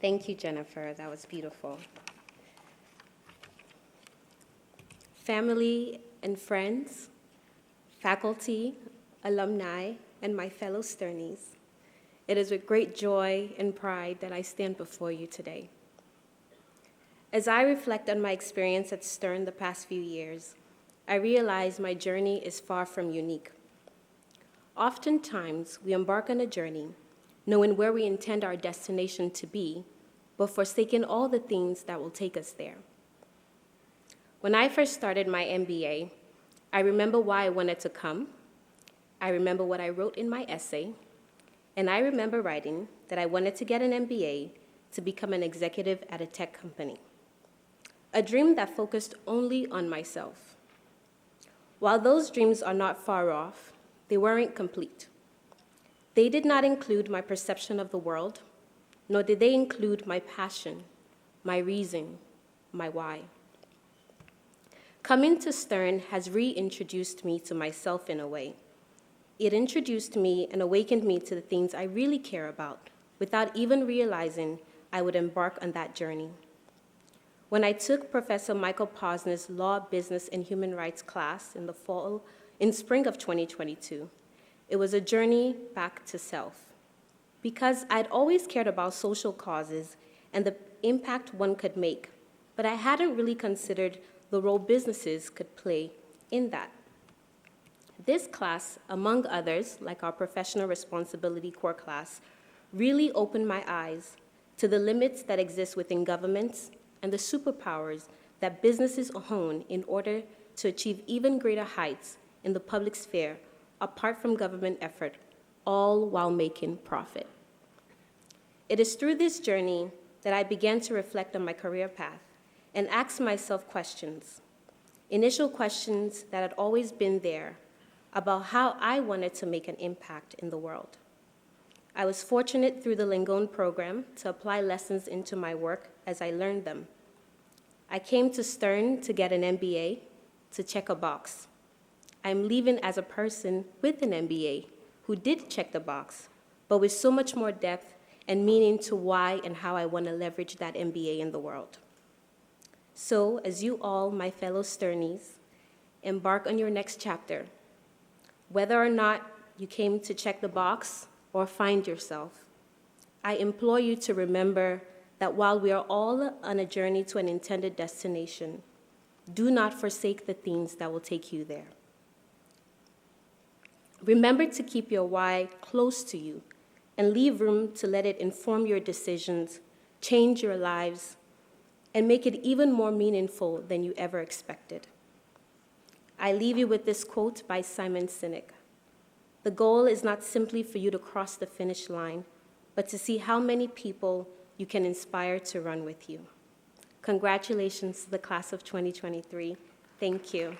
Thank you, Jennifer. That was beautiful. Family and friends, faculty, alumni, and my fellow Sternies, it is with great joy and pride that I stand before you today. As I reflect on my experience at Stern the past few years, I realize my journey is far from unique. Oftentimes, we embark on a journey knowing where we intend our destination to be, but forsaking all the things that will take us there. When I first started my MBA, I remember why I wanted to come, I remember what I wrote in my essay, and I remember writing that I wanted to get an MBA to become an executive at a tech company, a dream that focused only on myself. While those dreams are not far off, they weren't complete. They did not include my perception of the world, nor did they include my passion, my reason, my why. Coming to Stern has reintroduced me to myself in a way. It introduced me and awakened me to the things I really care about, without even realizing I would embark on that journey. When I took Professor Michael Posner's Law, Business, and Human Rights class in spring of 2022, it was a journey back to self. Because I'd always cared about social causes and the impact one could make, but I hadn't really considered the role businesses could play in that. This class, among others, like our Professional Responsibility Core class, really opened my eyes to the limits that exist within governments and the superpowers that businesses hone in order to achieve even greater heights in the public sphere apart from government effort, all while making profit. It is through this journey that I began to reflect on my career path and ask myself questions, initial questions that had always been there about how I wanted to make an impact in the world. I was fortunate through the Langone program to apply lessons into my work as I learned them. I came to Stern to get an MBA, to check a box. I'm leaving as a person with an MBA who did check the box, but with so much more depth and meaning to why and how I want to leverage that MBA in the world. So, as you all, my fellow Sternies, embark on your next chapter, whether or not you came to check the box or find yourself, I implore you to remember that while we are all on a journey to an intended destination, do not forsake the things that will take you there. Remember to keep your why close to you and leave room to let it inform your decisions, change your lives, and make it even more meaningful than you ever expected. I leave you with this quote by Simon Sinek. The goal is not simply for you to cross the finish line, but to see how many people you can inspire to run with you. Congratulations to the class of 2023. Thank you.